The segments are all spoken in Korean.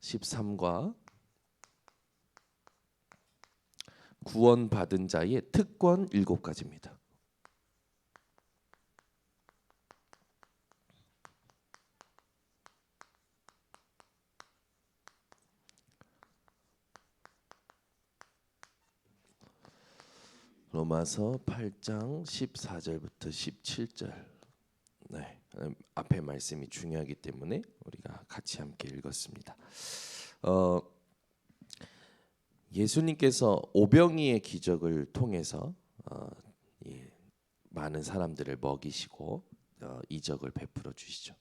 13과 구원받은 자의 특권 7가지입니다. 로마서 8장 14절부터 17절. 네, 앞에 말씀이 중요하기 때문에 우리가 같이 함께 읽었습니다. 예수님께서 오병이의 기적을 통해서 많은 사람들을 먹이시고 이적을 베풀어 주시죠.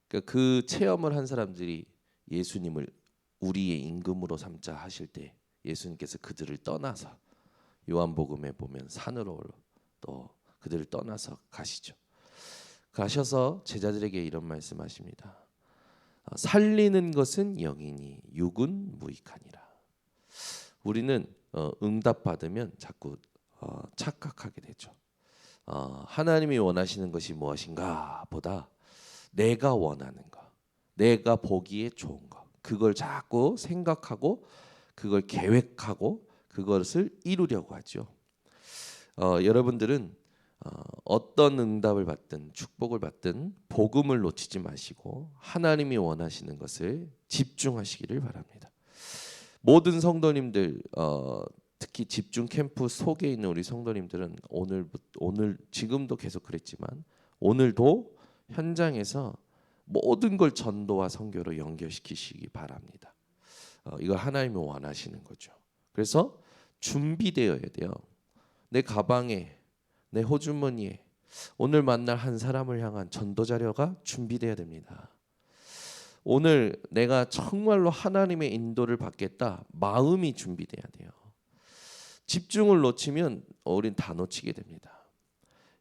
그러니까 그 체험을 한 사람들이 예수님을 우리의 임금으로 삼자 하실 때 예수님께서 그들을 떠나서 요한복음에 보면 산으로 또 그들을 떠나서 가시죠. 가셔서 제자들에게 이런 말씀하십니다. 살리는 것은 영이니 육은 무익하니라. 우리는 응답받으면 자꾸 착각하게 되죠. 하나님이 원하시는 것이 무엇인가 보다 내가 원하는 것, 내가 보기에 좋은 것, 그걸 자꾸 생각하고 그걸 계획하고 그것을 이루려고 하죠. 여러분들은 어떤 응답을 받든 축복을 받든 복음을 놓치지 마시고 하나님이 원하시는 것을 집중하시기를 바랍니다. 모든 성도님들, 특히 집중 캠프 속에 있는 우리 성도님들은 오늘 지금도 계속 그랬지만 오늘도 현장에서 모든 걸 전도와 선교로 연결시키시기 바랍니다. 이거 하나님이 원하시는 거죠. 그래서 준비되어야 돼요. 내 가방에, 내 호주머니에 오늘 만날 한 사람을 향한 전도 자료가 준비되어야 됩니다. 오늘 내가 정말로 하나님의 인도를 받겠다 마음이 준비돼야 돼요. 집중을 놓치면 우린 다 놓치게 됩니다.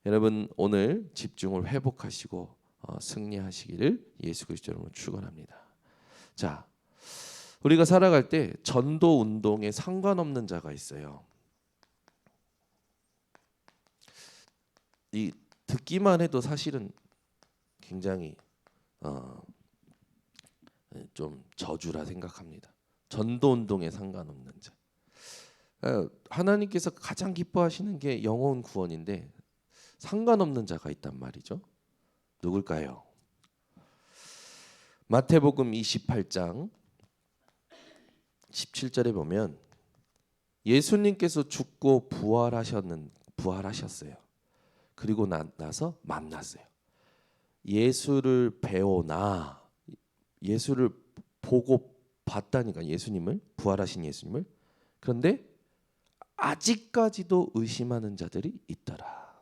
여러분 오늘 집중을 회복하시고 승리하시기를 예수 그리스도 이름으로 축원합니다. 자, 우리가 살아갈 때 전도 운동에 상관없는 자가 있어요. 이 듣기만 해도 사실은 굉장히 좀 저주라 생각합니다. 전도 운동에 상관없는 자. 하나님께서 가장 기뻐하시는 게 영혼 구원인데 상관없는 자가 있단 말이죠. 누굴까요? 마태복음 28장 17절에 보면 예수님께서 죽고 부활하셨어요. 그리고 나서 만났어요. 예수를 배우나 예수를 보고 봤다니까 예수님을 부활하신 예수님을. 그런데 아직까지도 의심하는 자들이 있더라.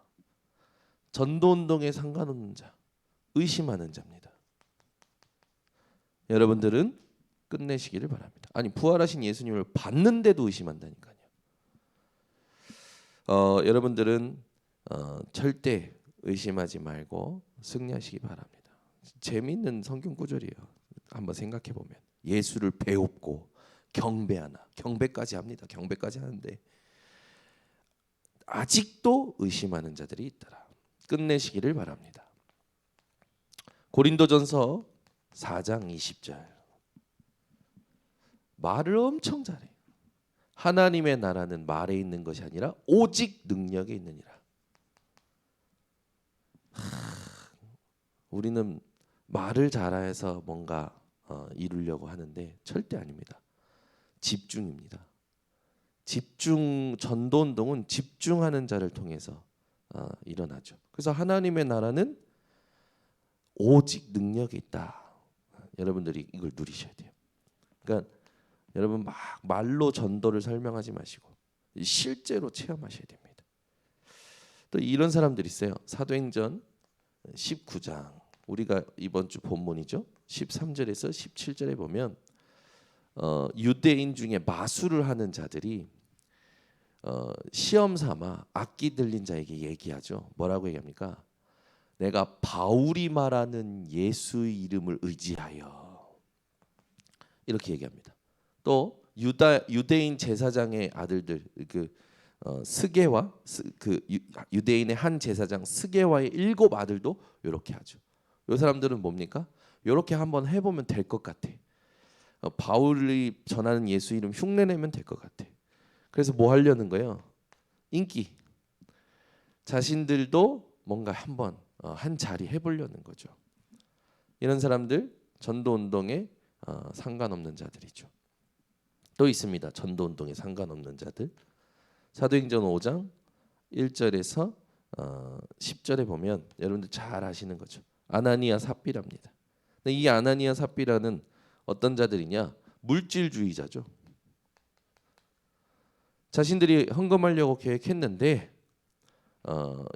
전도운동에 상관없는 자, 의심하는 자입니다. 여러분들은 끝내시기를 바랍니다. 아니 부활하신 예수님을 봤는데도 의심한다니까요. 여러분들은 절대 의심하지 말고 승리하시기 바랍니다. 재미있는 성경 구절이에요. 한번 생각해 보면 예수를 배웁고 경배하나, 경배까지 합니다. 경배까지 하는데 아직도 의심하는 자들이 있더라. 끝내시기를 바랍니다. 고린도전서 4장 20절. 말을 엄청 잘해요. 하나님의 나라는 말에 있는 것이 아니라 오직 능력에 있느니라. 우리는 말을 잘해서 뭔가 이루려고 하는데 절대 아닙니다. 집중입니다. 집중 전도운동은 집중하는 자를 통해서 일어나죠. 그래서 하나님의 나라는 오직 능력이 있다. 여러분들이 이걸 누리셔야 돼요. 그러니까 여러분 막 말로 전도를 설명하지 마시고 실제로 체험하셔야 됩니다. 또 이런 사람들이 있어요. 사도행전 19장 우리가 이번 주 본문이죠. 13절에서 17절에 보면 유대인 중에 마술을 하는 자들이 시험 삼아 악기 들린 자에게 얘기하죠. 뭐라고 얘기합니까? 내가 바울이 말하는 예수의 이름을 의지하여 이렇게 얘기합니다. 또 유대인 제사장의 아들들 스게와 유대인의 한 제사장 스게와의 7 아들도 이렇게 하죠. 이 사람들은 뭡니까? 이렇게 한번 해보면 될 것 같아. 바울이 전하는 예수 이름 흉내내면 될 것 같아. 그래서 뭐 하려는 거예요? 인기. 자신들도 뭔가 한번 한 자리 해보려는 거죠. 이런 사람들 전도운동에 상관없는 자들이죠. 또 있습니다. 전도운동에 상관없는 자들. 사도행전 5장 1절에서 10절에 보면 여러분들 잘 아시는 거죠. 아나니아 삽비라입니다. 근데 이 아나니아 삽비라는 어떤 자들이냐? 물질주의자죠. 자신들이 헌금하려고 계획했는데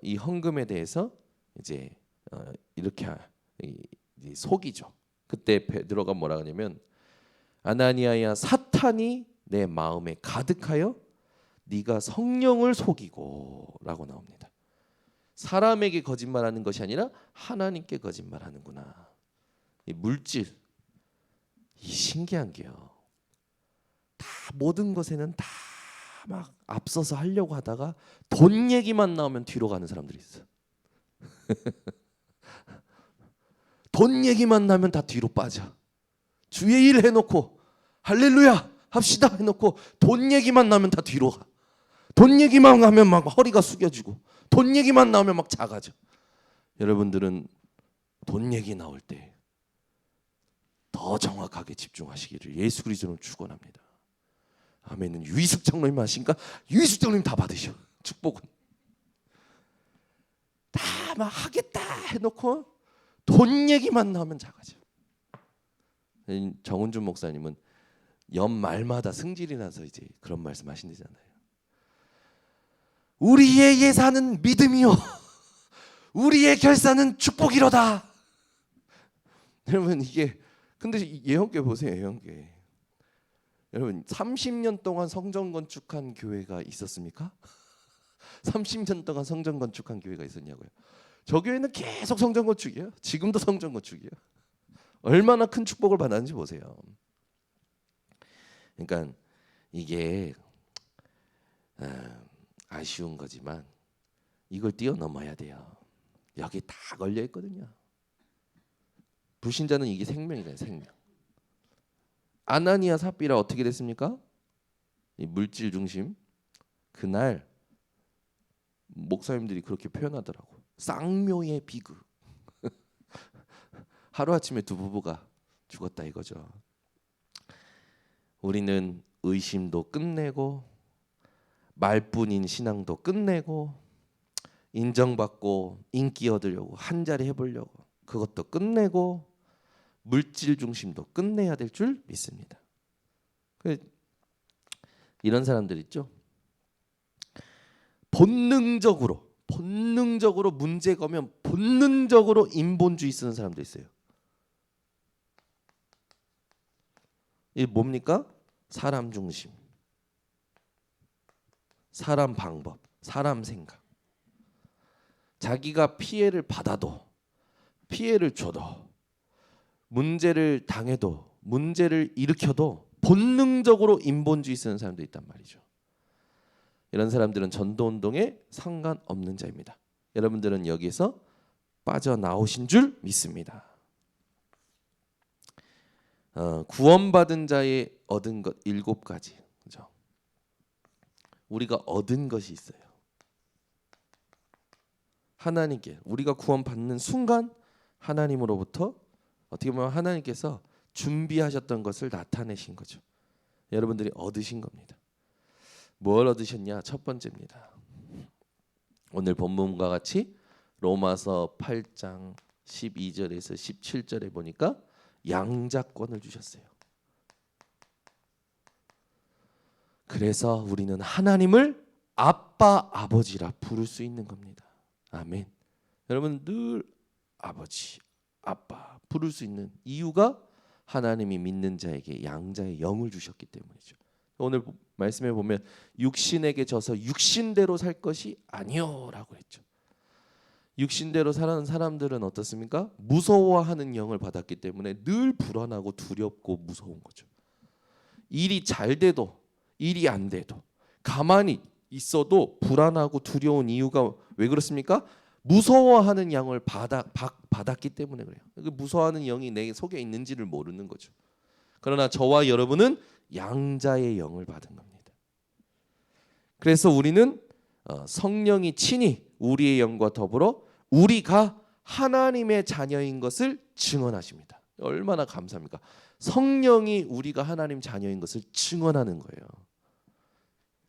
이 헌금에 대해서 이제 이렇게 속이죠. 그때 베드로가 뭐라 하냐면 아나니아야 사탄이 내 마음에 가득하여 네가 성령을 속이고라고 나옵니다. 사람에게 거짓말하는 것이 아니라 하나님께 거짓말하는구나. 이 물질 이 신기한 게요. 다 모든 것에는 다 막 앞서서 하려고 하다가 돈 얘기만 나오면 뒤로 가는 사람들이 있어. 돈 얘기만 나면 다 뒤로 빠져. 주의 일 해놓고 할렐루야 합시다 해놓고 돈 얘기만 나면 다 뒤로 가. 돈 얘기만 하면 막 허리가 숙여지고 돈 얘기만 나오면 막 작아져. 여러분들은 돈 얘기 나올 때 더 정확하게 집중하시기를 예수 그리스도로 축원합니다. 아멘은 유희숙 장로님 하신가? 유희숙 장로님 다 받으셔. 축복은 다 막 하겠다 해놓고 돈 얘기만 나오면 작아져. 정은준 목사님은 연말마다 승질이 나서 이제 그런 말씀 하신다잖아요. 우리의 예산은 믿음이요 우리의 결산은 축복이로다. 여러분 이게 근데 예언교회 보세요. 예언교회 여러분 30년 동안 성전 건축한 교회가 있었습니까? 30년 동안 성전 건축한 교회가 있었냐고요. 저 교회는 계속 성전 건축이에요. 지금도 성전 건축이에요. 얼마나 큰 축복을 받았는지 보세요. 그러니까 이게 아쉬운 거지만 이걸 뛰어넘어야 돼요. 여기 다 걸려 있거든요. 불신자는 이게 생명이잖아요. 생명. 아나니아 삽비라 어떻게 됐습니까? 이 물질 중심. 그날 목사님들이 그렇게 표현하더라고. 쌍묘의 비극. 하루아침에 두 부부가 죽었다 이거죠. 우리는 의심도 끝내고 말뿐인 신앙도 끝내고 인정받고 인기 얻으려고 한 자리 해보려고 그것도 끝내고 물질 중심도 끝내야 될 줄 믿습니다. 이런 사람들 있죠. 본능적으로 문제가 오면 본능적으로 인본주의 쓰는 사람도 있어요. 이게 뭡니까? 사람 중심, 사람 방법, 사람 생각. 자기가 피해를 받아도 피해를 줘도 문제를 당해도 문제를 일으켜도 본능적으로 인본주의 쓰는 사람도 있단 말이죠. 이런 사람들은 전도운동에 상관없는 자입니다. 여러분들은 여기에서 빠져나오신 줄 믿습니다. 구원받은 자의 얻은 것 7가지. 그죠? 우리가 얻은 것이 있어요. 하나님께 우리가 구원받는 순간 하나님으로부터 어떻게 보면 하나님께서 준비하셨던 것을 나타내신 거죠. 여러분들이 얻으신 겁니다. 뭘 얻으셨냐? 첫 번째입니다. 오늘 본문과 같이 로마서 8장 12절에서 17절에 보니까 양자권을 주셨어요. 그래서 우리는 하나님을 아빠, 아버지라 부를 수 있는 겁니다. 아멘. 여러분 늘 아버지, 아빠 부를 수 있는 이유가 하나님이 믿는 자에게 양자의 영을 주셨기 때문이죠. 오늘 말씀에 보면 육신에게 져서 육신대로 살 것이 아니요라고 했죠. 육신대로 사는 사람들은 어떻습니까? 무서워하는 영을 받았기 때문에 늘 불안하고 두렵고 무서운 거죠. 일이 잘 돼도 일이 안 돼도 가만히 있어도 불안하고 두려운 이유가 왜 그렇습니까? 무서워하는 영을 받았기 때문에 그래요. 무서워하는 영이 내 속에 있는지를 모르는 거죠. 그러나 저와 여러분은 양자의 영을 받은 겁니다. 그래서 우리는 성령이 친히 우리의 영과 더불어 우리가 하나님의 자녀인 것을 증언하십니다. 얼마나 감사합니까? 성령이 우리가 하나님 자녀인 것을 증언하는 거예요.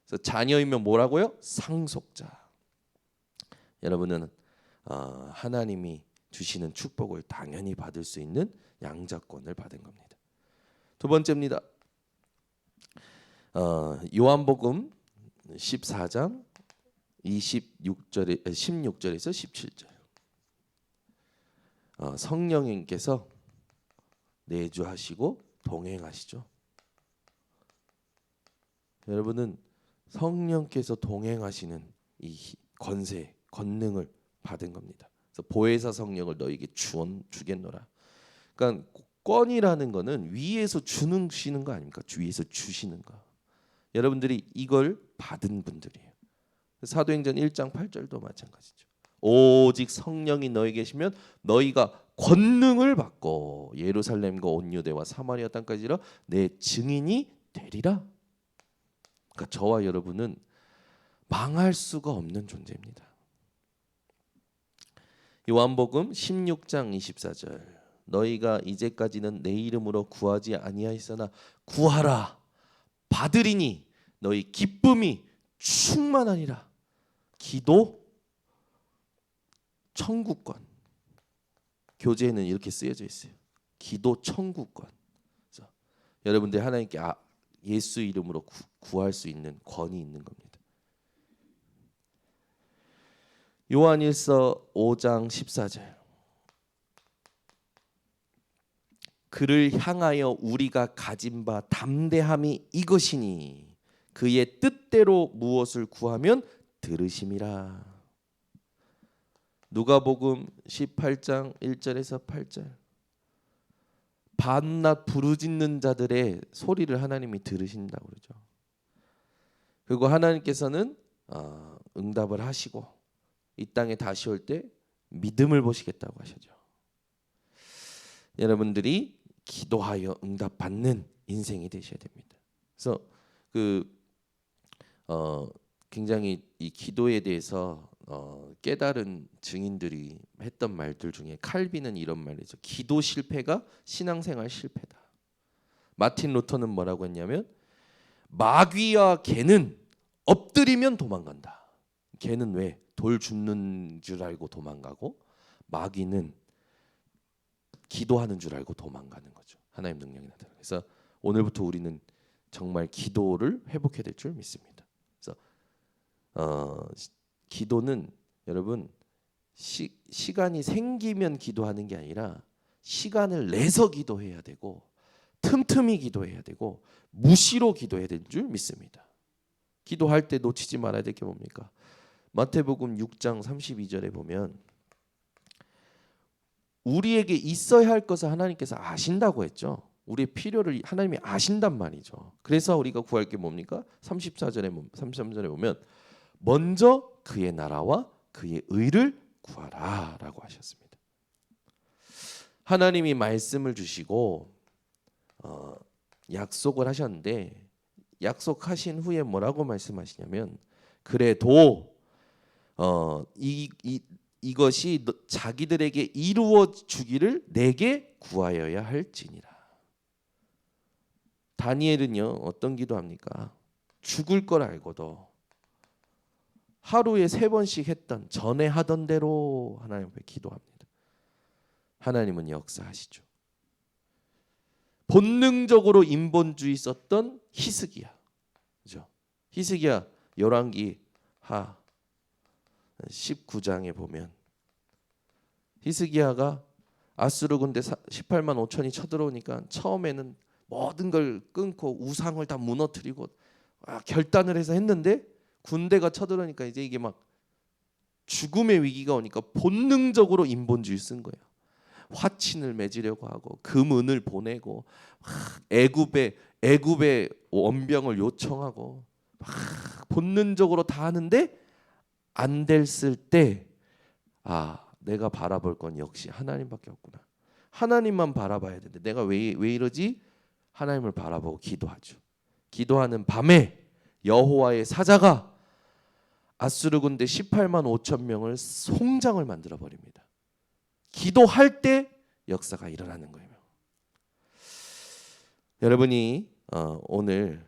그래서 자녀이면 뭐라고요? 상속자. 여러분은 하나님이 주시는 축복을 당연히 받을 수 있는 양자권을 받은 겁니다. 두 번째입니다. 요한복음 14장 16절에서 17절. 성령님께서 내주하시고 동행하시죠. 여러분은 성령께서 동행하시는 이 권세, 권능을 받은 겁니다. 그래서 보혜사 성령을 너에게 주겠노라. 그러니까 권이라는 거는 위에서 주시는 거 아닙니까? 위에서 주시는 거. 여러분들이 이걸 받은 분들이에요. 사도행전 1장 8절도 마찬가지죠. 오직 성령이 너희 계시면 너희가 권능을 받고 예루살렘과 온 유대와 사마리아 땅까지 이르러 내 증인이 되리라. 그러니까 저와 여러분은 망할 수가 없는 존재입니다. 요한복음 16장 24절. 너희가 이제까지는 내 이름으로 구하지 아니하였으나 구하라 받으리니 너희 기쁨이 충만하니라. 기도 청구권. 교재에는 이렇게 쓰여져 있어요. 기도 청구권. 그래서 여러분들 하나님께 예수 이름으로 구할 수 있는 권이 있는 겁니다. 요한일서 5장 14절. 그를 향하여 우리가 가진 바 담대함이 이것이니 그의 뜻대로 무엇을 구하면 들으심이라. 누가복음 18장 1절에서 8절. 밤낮 부르짖는 자들의 소리를 하나님이 들으신다고 그러죠. 그리고 하나님께서는 응답을 하시고 이 땅에 다시 올 때 믿음을 보시겠다고 하셨죠. 여러분들이 기도하여 응답받는 인생이 되셔야 됩니다. 그래서 굉장히 이 기도에 대해서 깨달은 증인들이 했던 말들 중에 칼빈은 이런 말이죠. 기도 실패가 신앙생활 실패다. 마틴 루터는 뭐라고 했냐면 마귀와 개는 엎드리면 도망간다. 개는 왜? 돌 줍는 줄 알고 도망가고 마귀는 기도하는 줄 알고 도망가는 거죠. 하나님 능력이 나타나. 그래서 오늘부터 우리는 정말 기도를 회복해야 될 줄 믿습니다. 그래서 기도는 여러분 시간이 생기면 기도하는 게 아니라 시간을 내서 기도해야 되고 틈틈이 기도해야 되고 무시로 기도해야 될 줄 믿습니다. 기도할 때 놓치지 말아야 될 게 뭡니까? 마태복음 6장 32절에 보면 우리에게 있어야 할 것을 하나님께서 아신다고 했죠. 우리의 필요를 하나님이 아신단 말이죠. 그래서 우리가 구할 게 뭡니까? 33절에 보면 먼저 그의 나라와 그의 의를 구하라라고 하셨습니다. 하나님이 말씀을 주시고 약속을 하셨는데 약속하신 후에 뭐라고 말씀하시냐면 그래도 이것이 자기들에게 이루어 주기를 내게 구하여야 할지니라. 다니엘은요 어떤 기도합니까? 죽을 걸 알고도 하루에 3번씩 했던 전에 하던 대로 하나님 앞에 기도합니다. 하나님은 역사하시죠. 본능적으로 인본주의 썼던 히스기야, 그죠? 히스기야 열왕기 하 19장에 보면 히스기야가 아수르 군대 18만 5천이 쳐들어오니까 처음에는 모든 걸 끊고 우상을 다 무너뜨리고 결단을 해서 했는데 군대가 쳐들어오니까 이제 이게 막 죽음의 위기가 오니까 본능적으로 인본주의 쓴 거예요. 화친을 맺으려고 하고 금은을 보내고 애굽의 원병을 요청하고 본능적으로 다 하는데 안 됐을 때 내가 바라볼 건 역시 하나님밖에 없구나. 하나님만 바라봐야 되는데 내가 왜 이러지? 하나님을 바라보고 기도하죠. 기도하는 밤에 여호와의 사자가 아수르 군대 18만 5천 명을 송장을 만들어 버립니다. 기도할 때 역사가 일어나는 거예요. 여러분이 오늘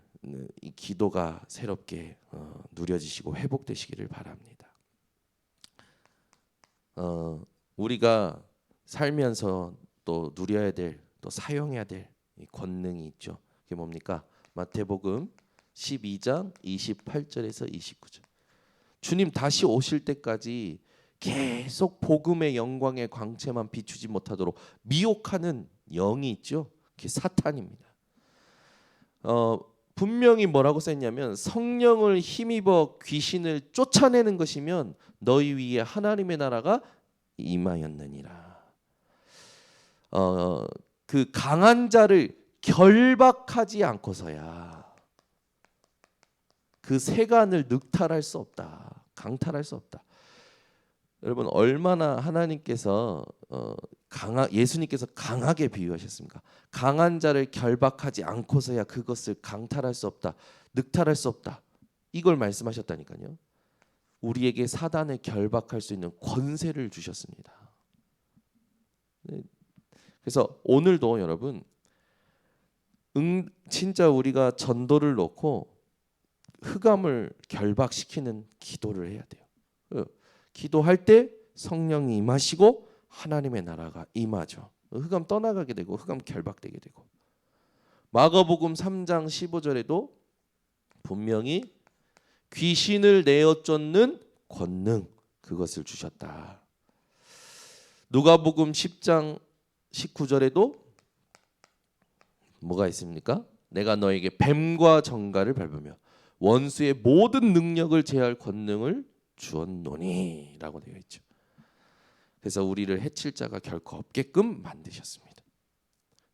이 기도가 새롭게 누려지시고 회복되시기를 바랍니다. 우리가 살면서 또 누려야 될, 또 사용해야 될 이 권능이 있죠. 그게 뭡니까? 마태복음 12장 28절에서 29절. 주님 다시 오실 때까지 계속 복음의 영광의 광채만 비추지 못하도록 미혹하는 영이 있죠. 그게 사탄입니다. 분명히 뭐라고 썼냐면 성령을 힘입어 귀신을 쫓아내는 것이면 너희 위에 하나님의 나라가 임하였느니라. 그 강한 자를 결박하지 않고서야 그 세간을 늑탈할 수 없다. 강탈할 수 없다. 여러분 얼마나 하나님께서 예수님께서 강하게 비유하셨습니까? 강한 자를 결박하지 않고서야 그것을 강탈할 수 없다. 늑탈할 수 없다. 이걸 말씀하셨다니까요. 우리에게 사단을 결박할 수 있는 권세를 주셨습니다. 그래서 오늘도 여러분 진짜 우리가 전도를 놓고 흑암을 결박시키는 기도를 해야 돼요. 기도할 때 성령이 임하시고 하나님의 나라가 임하죠. 흑암 떠나가게 되고 흑암 결박되게 되고. 마가복음 3장 15절에도 분명히 귀신을 내어 쫓는 권능 그것을 주셨다. 누가복음 10장 19절에도 뭐가 있습니까? 내가 너에게 뱀과 정갈을 밟으며 원수의 모든 능력을 제할 권능을 주었노니 라고 되어 있죠. 그래서 우리를 해칠 자가 결코 없게끔 만드셨습니다.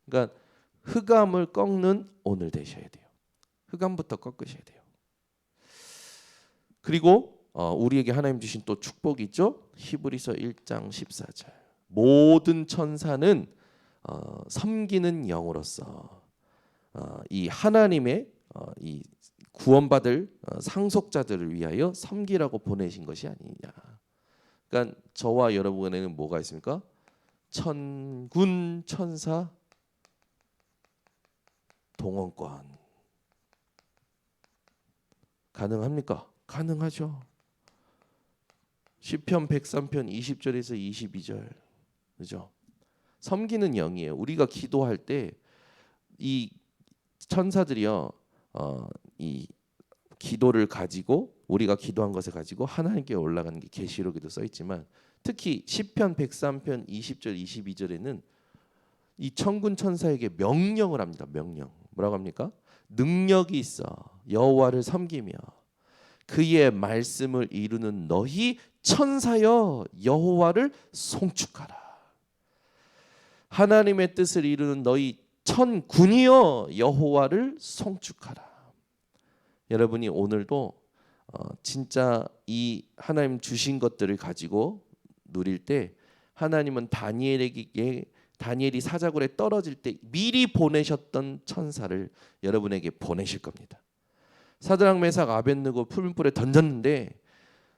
그러니까 흑암을 꺾는 오늘 되셔야 돼요. 흑암부터 꺾으셔야 돼요. 그리고 우리에게 하나님 주신 또 축복이 있죠. 히브리서 1장 14절. 모든 천사는 섬기는 영으로서 이 하나님의 이 구원받을 상속자들을 위하여 섬기라고 보내신 것이 아니냐. 그러니까 저와 여러분에는 뭐가 있습니까? 천군 천사 동원권 가능합니까? 가능하죠. 시편 103편 20절에서 22절 그죠? 섬기는 영이에요. 우리가 기도할 때 이 천사들이요, 이 기도를 가지고 우리가 기도한 것을 가지고 하나님께 올라가는 게 계시록에도 써 있지만 특히 시편 103편 20절 22절에는 이 천군 천사에게 명령을 합니다. 명령. 뭐라고 합니까? 능력이 있어 여호와를 섬기며 그의 말씀을 이루는 너희 천사여 여호와를 송축하라. 하나님의 뜻을 이루는 너희 천군이여 여호와를 송축하라. 여러분이 오늘도 진짜 이 하나님 주신 것들을 가지고 누릴 때 하나님은 다니엘이 사자굴에 떨어질 때 미리 보내셨던 천사를 여러분에게 보내실 겁니다. 사드락 메삭 아벳느고 풀무불에 던졌는데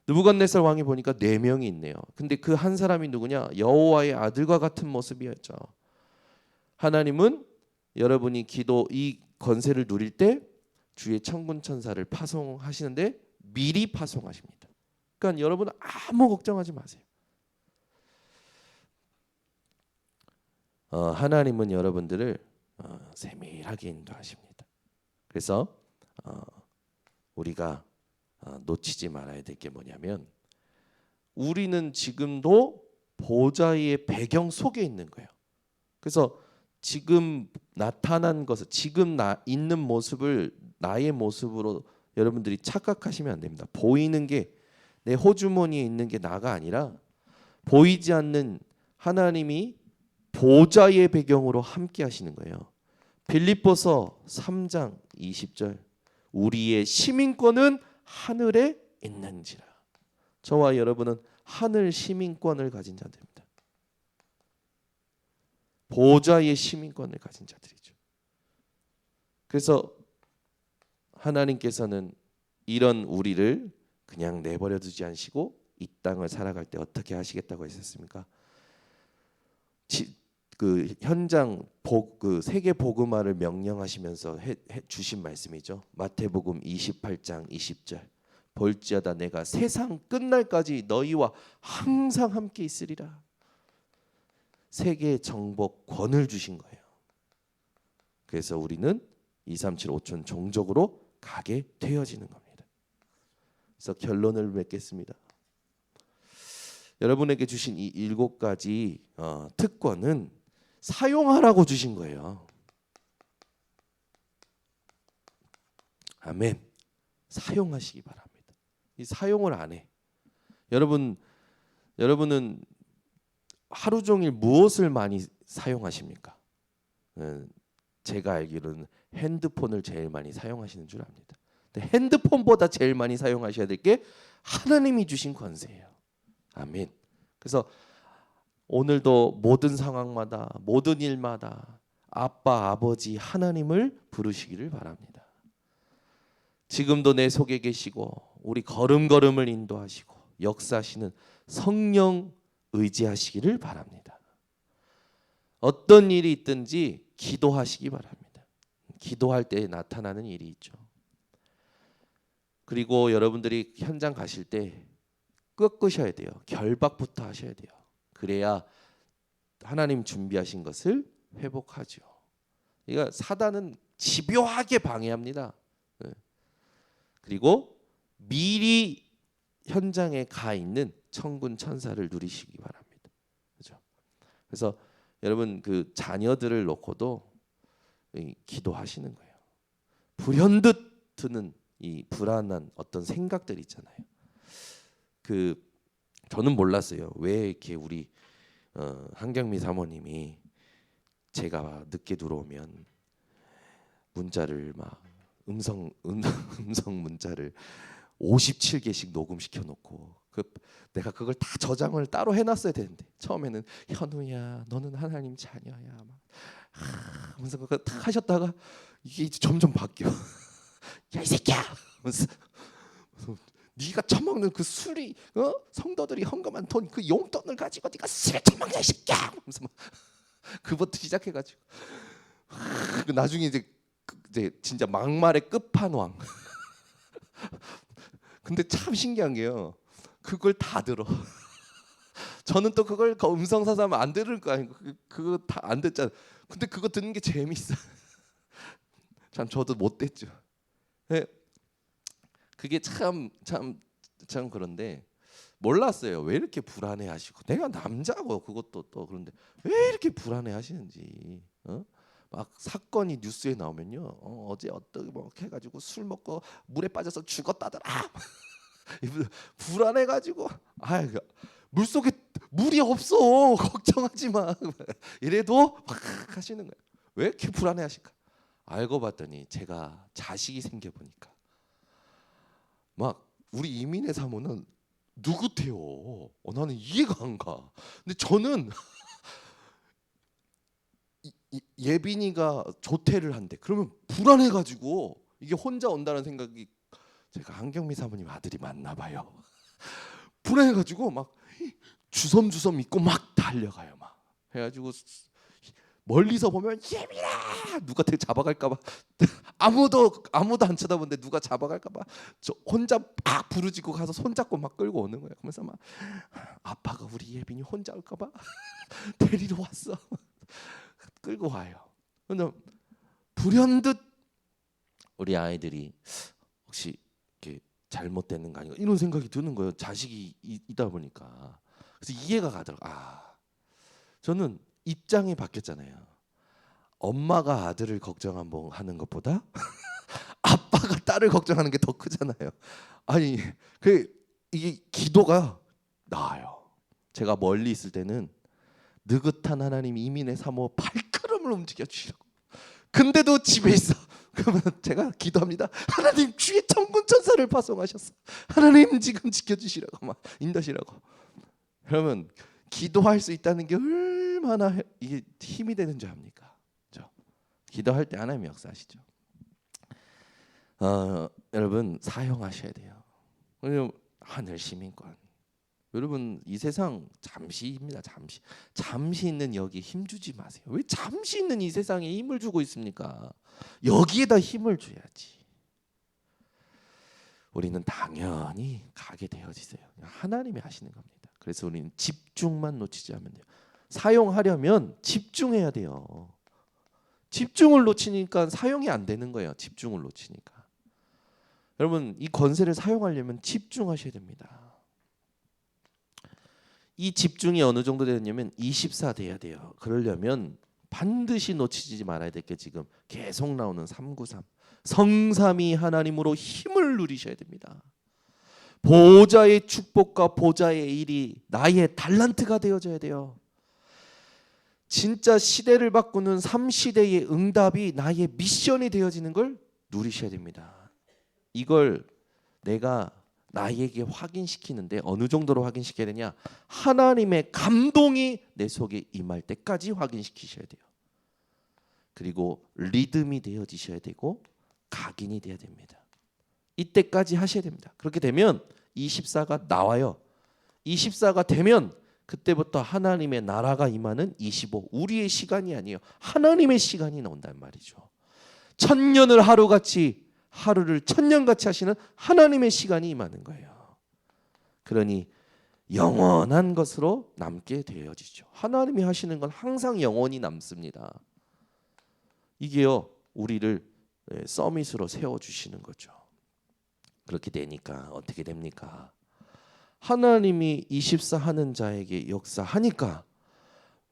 느부갓네살 왕이 보니까 4명이 있네요. 근데 그 한 사람이 누구냐? 여호와의 아들과 같은 모습이었죠. 하나님은 여러분이 이 권세를 누릴 때 주의 천군 천사를 파송하시는데 미리 파송하십니다. 그러니까 여러분 아무 걱정하지 마세요. 하나님은 여러분들을 세밀하게 인도하십니다. 그래서 우리가 놓치지 말아야 될 게 뭐냐면 우리는 지금도 보좌의 배경 속에 있는 거예요. 그래서 지금 나타난 것을 지금 있는 모습을 나의 모습으로 여러분들이 착각하시면 안 됩니다. 보이는 게 내 호주머니에 있는 게 나가 아니라 보이지 않는 하나님이 보좌의 배경으로 함께 하시는 거예요. 빌립보서 3장 20절 우리의 시민권은 하늘에 있는지라. 저와 여러분은 하늘 시민권을 가진 자들입니다. 보좌의 시민권을 가진 자들이죠. 그래서 하나님께서는 이런 우리를 그냥 내버려 두지 않으시고 이 땅을 살아갈 때 어떻게 하시겠다고 하셨습니까? 그 현장 그 세계 복음화를 명령하시면서 주신 말씀이죠. 마태복음 28장 20절. 볼지어다 내가 세상 끝날까지 너희와 항상 함께 있으리라. 세계 정복 권을 주신 거예요. 그래서 우리는 237 5촌 종족으로 가게 되어지는 겁니다. 그래서 결론을 맺겠습니다. 여러분에게 주신 이 7가지 특권은 사용하라고 주신 거예요. 아멘. 사용하시기 바랍니다. 이 사용을 안 해. 여러분은 하루 종일 무엇을 많이 사용하십니까? 제가 알기로는 핸드폰을 제일 많이 사용하시는 줄 압니다. 근데 핸드폰보다 제일 많이 사용하셔야 될 게 하나님이 주신 권세예요. 아멘. 그래서 오늘도 모든 상황마다 모든 일마다 아빠 아버지 하나님을 부르시기를 바랍니다. 지금도 내 속에 계시고 우리 걸음걸음을 인도하시고 역사하시는 성령 의지하시기를 바랍니다. 어떤 일이 있든지 기도하시기 바랍니다. 기도할 때 나타나는 일이 있죠. 그리고 여러분들이 현장 가실 때 꺾으셔야 돼요. 결박부터 하셔야 돼요. 그래야 하나님 준비하신 것을 회복하죠. 그러니까 사단은 집요하게 방해합니다. 그리고 미리 현장에 가 있는 천군 천사를 누리시기 바랍니다. 그렇죠? 그래서 여러분 그 자녀들을 놓고도 기도하시는 거예요. 불현듯 드는 이 불안한 어떤 생각들 있잖아요. 저는 몰랐어요. 왜 이렇게 우리 한경미 사모님이 제가 늦게 들어오면 문자를 막 음성 문자를 57개씩 녹음시켜 놓고 내가 그걸 다 저장을 따로 해놨어야 되는데 처음에는 현우야 너는 하나님 자녀야 막 하면서 그거 딱 하셨다가 이게 점점 바뀌어. 야 이 새끼야 하면서 네가 처먹는 그 술이 성도들이 헌금한 돈 그 용돈을 가지고 네가 술을 처먹냐 이 새끼야 하면서 막 그부터 시작해가지고 나중에 이제 진짜 막말의 끝판왕. 근데 참 신기한 게요. 그걸 다 들어. 저는 또 그걸 음성 사서하면 안 들을 거 아니고 그거 다 안 듣잖아. 근데 그거 듣는 게 재밌어. 참 저도 못 됐죠. 그게 참 그런데 몰랐어요. 왜 이렇게 불안해하시고 내가 남자고 그것도 또 그런데 왜 이렇게 불안해하시는지. 막 사건이 뉴스에 나오면요. 어제 어떻게 뭐 해가지고 술 먹고 물에 빠져서 죽었다더라. 불안해가지고 물속에 물이 없어 걱정하지 마. 이래도 막 하시는 거예요. 왜 이렇게 불안해하실까? 알고 봤더니 제가 자식이 생겨 보니까 막 우리 이민의 사모는 누구태요? 나는 이해가 안 가. 근데 저는 예빈이가 조퇴를 한대. 그러면 불안해가지고 이게 혼자 온다는 생각이 제가 한경미 사모님 아들이 맞나 봐요. 불안해가지고 막 주섬주섬 입고 막 달려가요. 막 해가지고 멀리서 보면 예빈아 누가 되게 잡아갈까봐 아무도 안 쳐다보는데 누가 잡아갈까봐 저 혼자 막 부르짖고 가서 손잡고 막 끌고 오는 거예요. 그러면서 막 아빠가 우리 예빈이 혼자 올까봐 데리러 왔어. 끌고 와요. 근데 불현듯 우리 아이들이 혹시 이렇게 잘못되는 거 아닌가 이런 생각이 드는 거예요. 자식이 있다 보니까. 그래서 이해가 가더라고요. 저는 입장이 바뀌었잖아요. 엄마가 아들을 걱정하는 것보다 아빠가 딸을 걱정하는 게 더 크잖아요. 아니 이게 기도가 나아요. 제가 멀리 있을 때는 느긋한 하나님 이민의 사모 발걸음을 움직여 주시라고. 근데도 집에 있어. 그러면 제가 기도합니다. 하나님 주의 천군 천사를 파송하셨어. 하나님 지금 지켜주시라고 막 인도하시라고. 그러면 기도할 수 있다는 게 얼마나 이게 힘이 되는 줄 압니까? 그렇죠? 기도할 때 하나님 역사하시죠. 여러분 사용하셔야 돼요. 왜냐면 하늘 시민권. 여러분 이 세상 잠시입니다. 잠시 있는 여기 힘 주지 마세요. 왜 잠시 있는 이 세상에 힘을 주고 있습니까? 여기에다 힘을 줘야지. 우리는 당연히 가게 되어지세요. 하나님이 하시는 겁니다. 그래서 우리는 집중만 놓치지 않으면 돼요. 사용하려면 집중해야 돼요. 집중을 놓치니까 사용이 안 되는 거예요. 집중을 놓치니까. 여러분 이 권세를 사용하려면 집중하셔야 됩니다. 이 집중이 어느 정도 되냐면 24 돼야 돼요. 그러려면 반드시 놓치지 말아야 될 게 지금 계속 나오는 393. 성삼위 하나님으로 힘을 누리셔야 됩니다. 보좌의 축복과 보좌의 일이 나의 달란트가 되어져야 돼요. 진짜 시대를 바꾸는 3시대의 응답이 나의 미션이 되어지는 걸 누리셔야 됩니다. 이걸 내가 나에게 확인시키는데 어느 정도로 확인시켜야 되냐? 하나님의 감동이 내 속에 임할 때까지 확인시키셔야 돼요. 그리고 리듬이 되어지셔야 되고 각인이 돼야 됩니다. 이때까지 하셔야 됩니다. 그렇게 되면 24가 나와요. 24가 되면 그때부터 하나님의 나라가 임하는 25. 우리의 시간이 아니에요. 하나님의 시간이 나온단 말이죠. 천년을 하루같이 하루를 천년같이 하시는 하나님의 시간이 임하는 거예요. 그러니 영원한 것으로 남게 되어지죠. 하나님이 하시는 건 항상 영원히 남습니다. 이게요 우리를 서밋으로 세워주시는 거죠. 그렇게 되니까 어떻게 됩니까? 하나님이 24 하는 자에게 역사하니까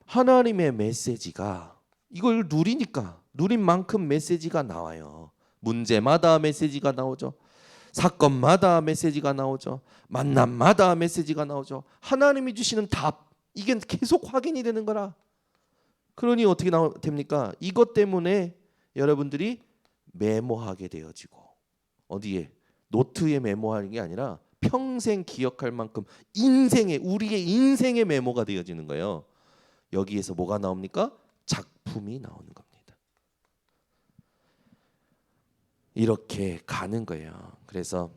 하나님의 메시지가 이걸 누리니까 누린 만큼 메시지가 나와요. 문제마다 메시지가 나오죠. 사건마다 메시지가 나오죠. 만남마다 메시지가 나오죠. 하나님이 주시는 답 이게 계속 확인이 되는 거라. 그러니 어떻게 됩니까? 이것 때문에 여러분들이 메모하게 되어지고 어디에? 노트에 메모하는 게 아니라 평생 기억할 만큼 우리의 인생의 메모가 되어지는 거예요. 여기에서 뭐가 나옵니까? 작품이 나오는 겁니다. 이렇게 가는 거예요. 그래서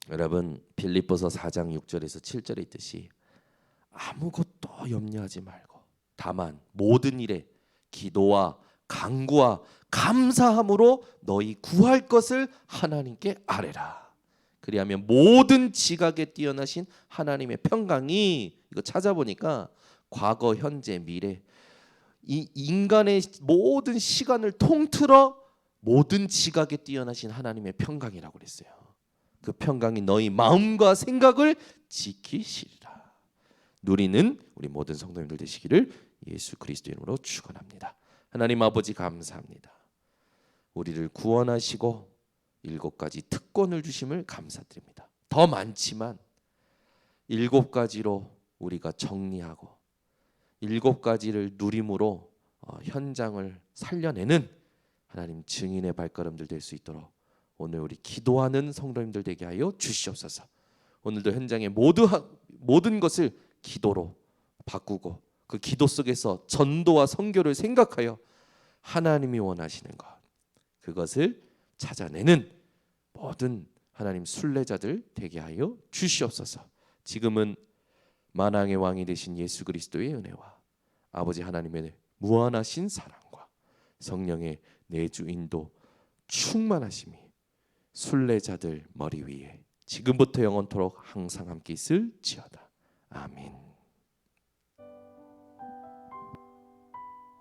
여러분 빌립보서 4장 6절에서 7절에 있듯이 아무것도 염려하지 말고 다만 모든 일에 기도와 간구와 감사함으로 너희 구할 것을 하나님께 아뢰라. 그리하면 모든 지각에 뛰어나신 하나님의 평강이 이거 찾아보니까 과거, 현재, 미래 이 인간의 모든 시간을 통틀어 모든 지각에 뛰어나신 하나님의 평강이라고 그랬어요. 그 평강이 너희 마음과 생각을 지키시리라. 누리는 우리 모든 성도님들 되시기를 예수 그리스도 이름으로 축원합니다. 하나님 아버지 감사합니다. 우리를 구원하시고 7가지 특권을 주심을 감사드립니다. 더 많지만 7가지로 우리가 정리하고 7가지를 누림으로 현장을 살려내는 하나님 증인의 발걸음들 될 수 있도록 오늘 우리 기도하는 성도님들 되게 하여 주시옵소서. 오늘도 현장의 모든 것을 기도로 바꾸고 그 기도 속에서 전도와 선교를 생각하여 하나님이 원하시는 것 그것을 찾아내는 모든 하나님 순례자들 되게 하여 주시옵소서. 지금은 만왕의 왕이 되신 예수 그리스도의 은혜와 아버지 하나님의 무한하신 사랑과 성령의 내주 인도 충만하심이 순례자들 머리 위에 지금부터 영원토록 항상 함께 있을지어다. 아멘.